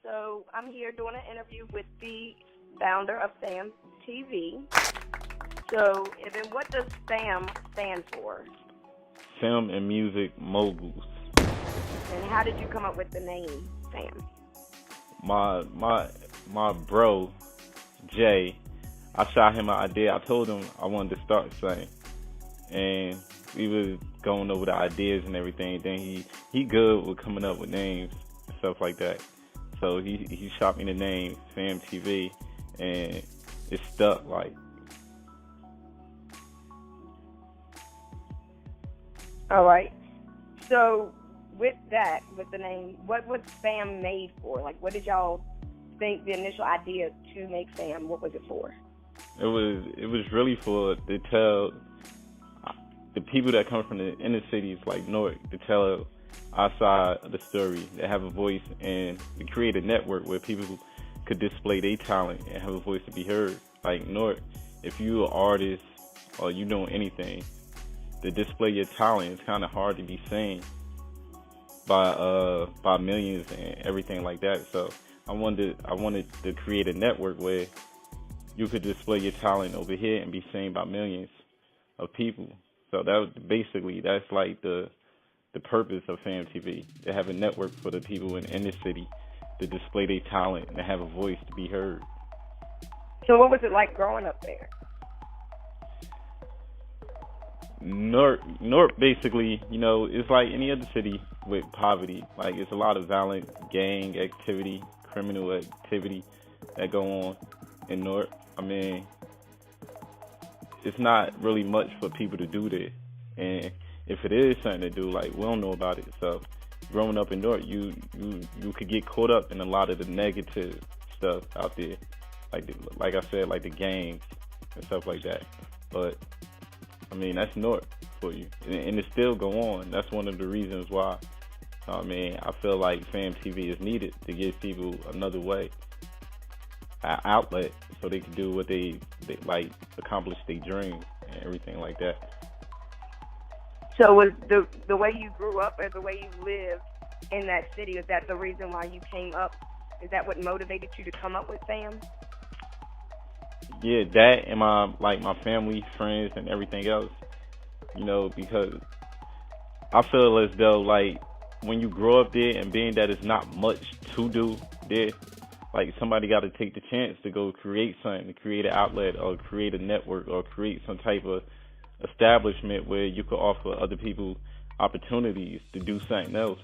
So I'm here doing an interview with the founder of FAMMTV. So, Evan, what does FAM stand for? Film and Music Moguls. And how did you come up with the name FAM? My bro, Jay, I shot him an idea. I told him I wanted to start something. And we was going over the ideas and everything. Then he good with coming up with names and stuff like that. So he shot me the name FAMMTV, and it stuck like. All right. So with the name, what was FAM made for? Like, what did y'all think the initial idea to make FAM? What was it for? It was really for to tell the people that come from the inner cities like Newark to tell our side of the story, to have a voice, and to create a network where people could display their talent and have a voice to be heard. Like Newark, if you're an artist or you doing anything, to display your talent, it's kind of hard to be seen by millions and everything like that. So I wanted to create a network where you could display your talent over here and be seen by millions of people. So that's like the purpose of FAMMTV, to have a network for the people in the city to display their talent and have a voice to be heard. So what was it like growing up there? Newark basically, it's like any other city with poverty. Like, it's a lot of violent gang activity, criminal activity that go on in Newark. I mean, it's not really much for people to do there. And if it is something to do, like, we don't know about it. So growing up in Newark, you could get caught up in a lot of the negative stuff out there. Like I said, like the gangs and stuff like that. But I mean, that's Newark for you, and it still go on. That's one of the reasons why. I mean, I feel like FAMMTV is needed to give people another way, an outlet, so they can do what they like, accomplish their dreams and everything like that. So was the way you grew up or the way you lived in that city, is that the reason why you came up? Is that what motivated you to come up with FAM? Yeah, that and my family, friends, and everything else. Because I feel as though, like, when you grow up there and being that it's not much to do there, like, somebody got to take the chance to go create something, to create an outlet or create a network or create some type of establishment where you could offer other people opportunities to do something else.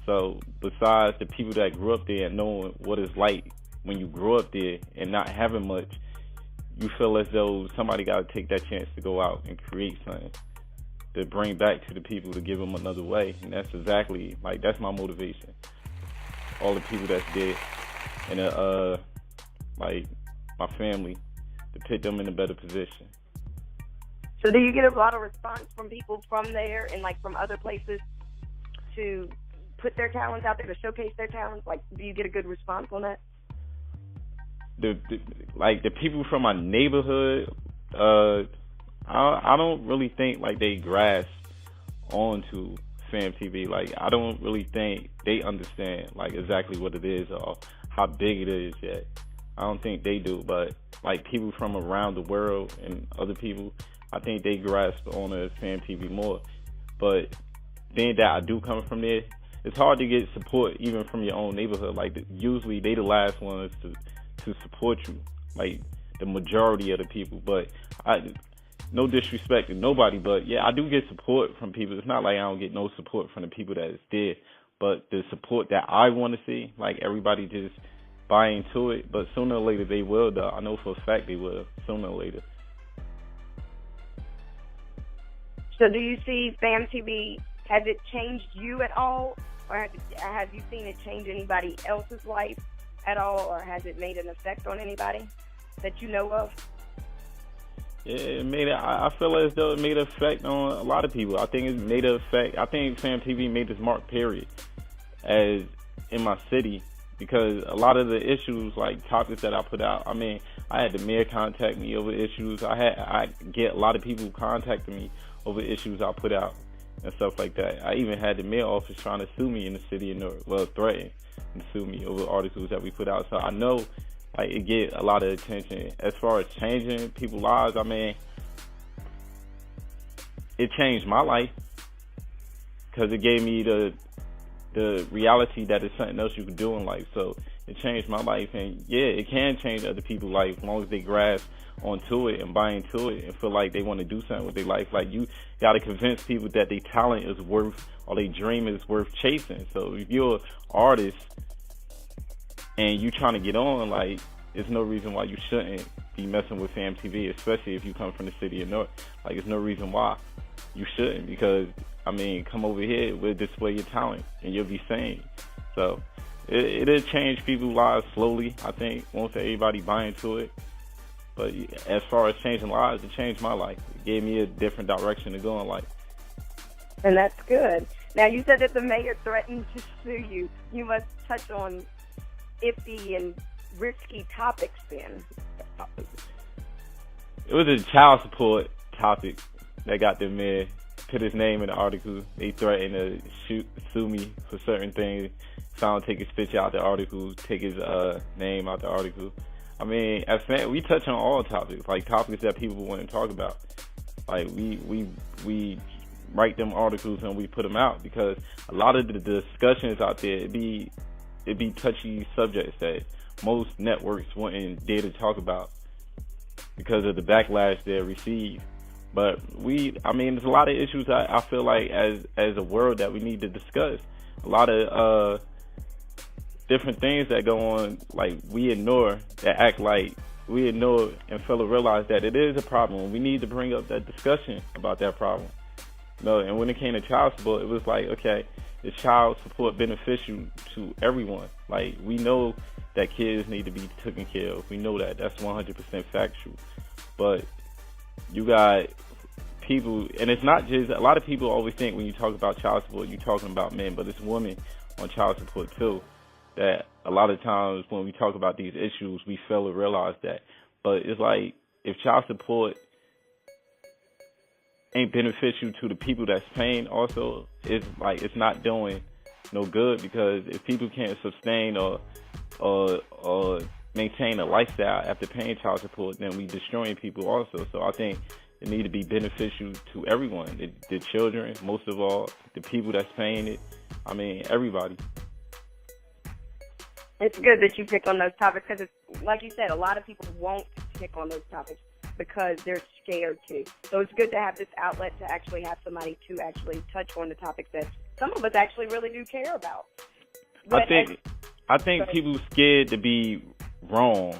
So besides the people that grew up there and knowing what it's like when you grow up there and not having much, you feel as though somebody got to take that chance to go out and create something to bring back to the people, to give them another way. And that's exactly, like, that's my motivation. All the people that's there and like my family, to put them in a better position. So do you get a lot of response from people from there and, like, from other places to put their talents out there, to showcase their talents? Like, do you get a good response on that? The people from my neighborhood, I don't really think like they grasp onto FAMMTV. Like, I don't really think they understand like exactly what it is or how big it is yet. I don't think they do, but like people from around the world and other people, I think they grasp on the FAMMTV more. But being that I do come from there, it's hard to get support even from your own neighborhood. Like, usually they the last ones to support you, like the majority of the people. But no disrespect to nobody, but yeah, I do get support from people. It's not like I don't get no support from the people that is there, but the support that I want to see, like everybody just buy into it. But sooner or later they will, though. I know for a fact they will, sooner or later. So do you see FAMMTV, has it changed you at all? Or have you seen it change anybody else's life at all? Or has it made an effect on anybody that you know of? Yeah, I feel as though it made an effect on a lot of people. I think it made an effect. I think FAMMTV made this mark period as in my city, because a lot of the issues, like topics that I put out, I mean, I had the mayor contact me over issues. I get a lot of people contacting me over issues I put out. and stuff like that. I even had the mayor office trying to sue me in the city of Newark, well, threaten to sue me over articles that we put out. So I know like it get a lot of attention. As far as changing people's lives, I mean, it changed my life because it gave me the reality that it's something else you can do in life. So it changed my life, and yeah, it can change other people's life as long as they grasp onto it and buy into it and feel like they want to do something with their life. Like, you got to convince people that their talent is worth, or their dream is worth chasing. So if you're an artist and you trying to get on, like, there's no reason why you shouldn't be messing with FAMMTV, especially if you come from the city of Newark. Like, there's no reason why you shouldn't, because, I mean, come over here, we'll display your talent, and you'll be seen. So it'll change people's lives slowly, I think, once everybody buy into it. But as far as changing lives, it changed my life. It gave me a different direction to go in life. And that's good. Now, you said that the mayor threatened to sue you. You must touch on iffy and risky topics then. It was a child support topic that got the mayor put his name in the article. They threatened to sue me for certain things. If I don't take his picture out the article, take his name out the article. I mean, as fans, we touch on all topics, like topics that people want to talk about. Like, we write them articles and we put them out, because a lot of the discussions out there, it'd be touchy subjects that most networks wouldn't dare to talk about because of the backlash they receive. But I mean, there's a lot of issues I feel like as a world that we need to discuss. A lot of different things that go on, like, we ignore, that act like we ignore, and fail to realize that it is a problem. We need to bring up that discussion about that problem. No, and when it came to child support, it was like, okay, is child support beneficial to everyone? Like, we know that kids need to be taken care of. We know that. That's 100% factual. But you got people, and it's not just, a lot of people always think when you talk about child support, you're talking about men, but it's women on child support too. That a lot of times when we talk about these issues, we fail to realize that. But it's like, if child support ain't beneficial to the people that's paying, also, it's like, it's not doing no good, because if people can't sustain or maintain a lifestyle after paying child support, then we destroying people also. So I think it need to be beneficial to everyone, the children, most of all, the people that's paying it. I mean, everybody. It's good that you pick on those topics, because it's, like you said, a lot of people won't pick on those topics because they're scared to. So it's good to have this outlet to actually have somebody to actually touch on the topics that some of us actually really do care about. But I think people scared to be wrong.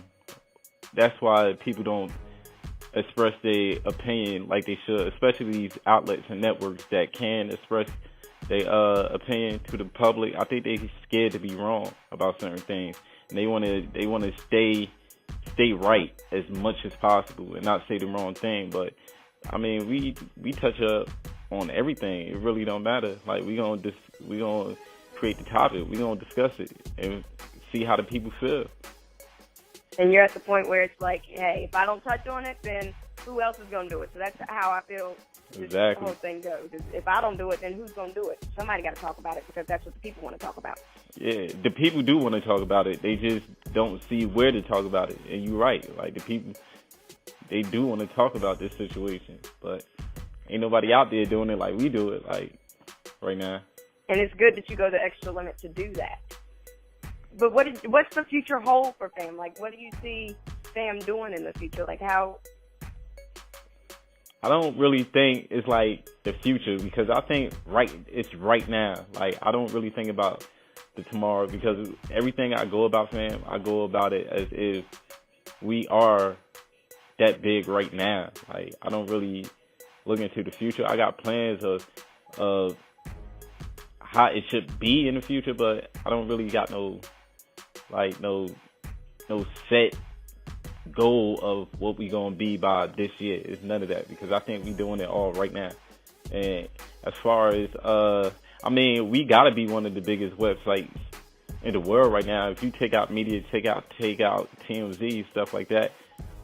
That's why people don't express their opinion like they should, especially these outlets and networks that can express their opinion to the public. I think they scared to be wrong about certain things, and they want to stay right as much as possible and not say the wrong thing. But I mean, we touch up on everything. It really don't matter. Like, we gonna create the topic. We gonna discuss it and see how the people feel. And you're at the point where it's like, hey, if I don't touch on it, then who else is going to do it? So that's how I feel the whole thing goes. If I don't do it, then who's going to do it? Somebody got to talk about it, because that's what the people want to talk about. Yeah, the people do want to talk about it. They just don't see where to talk about it. And you're right. Like, the people, they do want to talk about this situation, but ain't nobody out there doing it like we do it, like, right now. And it's good that you go the extra limit to do that. But what's the future hold for FAM? Like, what do you see FAM doing in the future? Like, how? I don't really think it's like the future, because I think it's right now. Like, I don't really think about the tomorrow, because everything I go about FAM, I go about it as if we are that big right now. Like, I don't really look into the future. I got plans of how it should be in the future, but I don't really got no set goal of what we gonna be by this year. It's none of that, because I think we doing it all right now. And as far as I mean, we gotta be one of the biggest websites in the world right now. If you take out media, take out TMZ, stuff like that,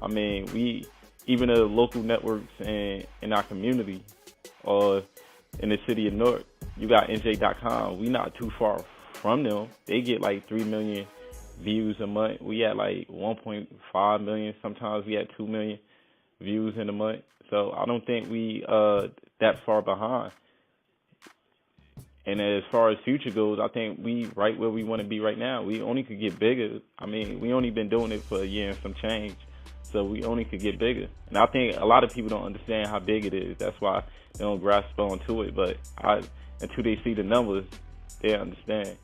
I mean, even the local networks in our community are in the city of Newark, you got NJ.com. We not too far from them. They get like 3 million views a month. We at like 1.5 million. Sometimes we at 2 million views in a month. So I don't think we that far behind. And as far as future goes, I think we right where we want to be right now. We only could get bigger. I mean, we only been doing it for a year and some change. So we only could get bigger. And I think a lot of people don't understand how big it is. That's why they don't grasp onto it. But until they see the numbers, they understand.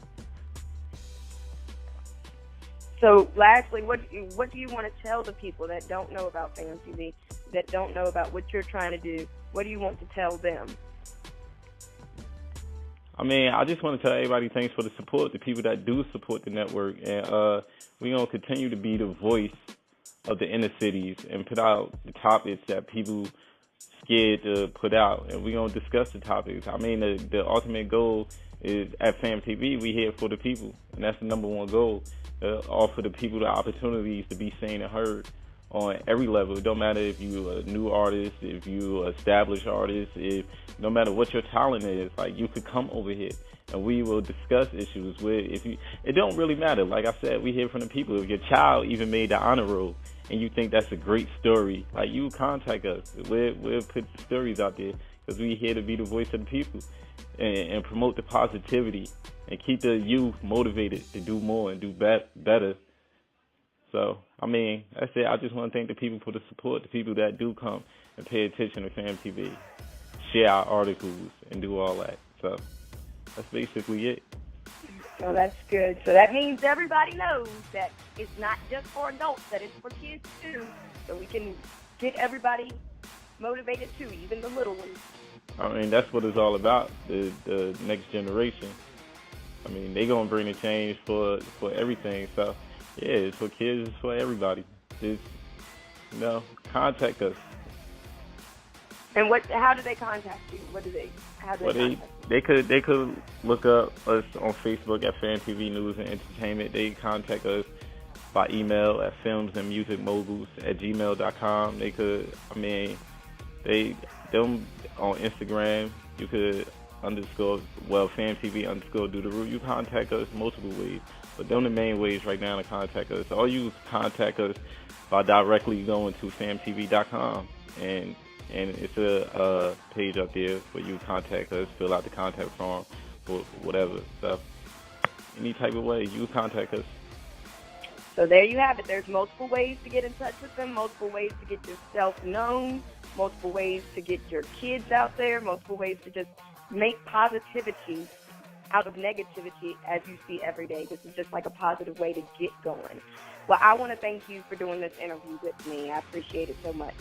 So lastly, what do you want to tell the people that don't know about FAMMTV, that don't know about what you're trying to do? What do you want to tell them? I mean, I just want to tell everybody thanks for the support, the people that do support the network. And we're going to continue to be the voice of the inner cities and put out the topics that people scared to put out. And we're going to discuss the topics. I mean, the ultimate goal is at FAMMTV, we here for the people. And that's the number one goal, offer the people the opportunities to be seen and heard on every level. It don't matter if you a new artist, if you established artist, no matter what your talent is, like you could come over here and we will discuss issues it don't really matter. Like I said, we hear from the people. If your child even made the honor roll and you think that's a great story, like you contact us. We'll put stories out there because we here to be the voice of the people and promote the positivity and keep the youth motivated to do more and do better. So, I mean, that's it. I just want to thank the people for the support, the people that do come and pay attention to FAMMTV, share our articles, and do all that. So, that's basically it. So that's good. So that means everybody knows that it's not just for adults, that it's for kids too. So we can get everybody motivated too, even the little ones. I mean, that's what it's all about, the next generation. I mean, they going to bring the change for everything. So, yeah, it's for kids, it's for everybody. Just, contact us. And how do they contact you? They could look up us on Facebook at FAMMTV News and Entertainment. They contact us by email at filmsandmusicmoguls@gmail.com. They could, them on Instagram, you could FAMMTV do the root. You contact us multiple ways. But them the main ways right now to contact us. Or you contact us by directly going to FAMMTV.com. And it's a page up there where you contact us, fill out the contact form for whatever stuff. Any type of way, you contact us. So there you have it. There's multiple ways to get in touch with them, multiple ways to get yourself known, multiple ways to get your kids out there, multiple ways to just make positivity out of negativity as you see every day. This is just like a positive way to get going. Well, I want to thank you for doing this interview with me. I appreciate it so much.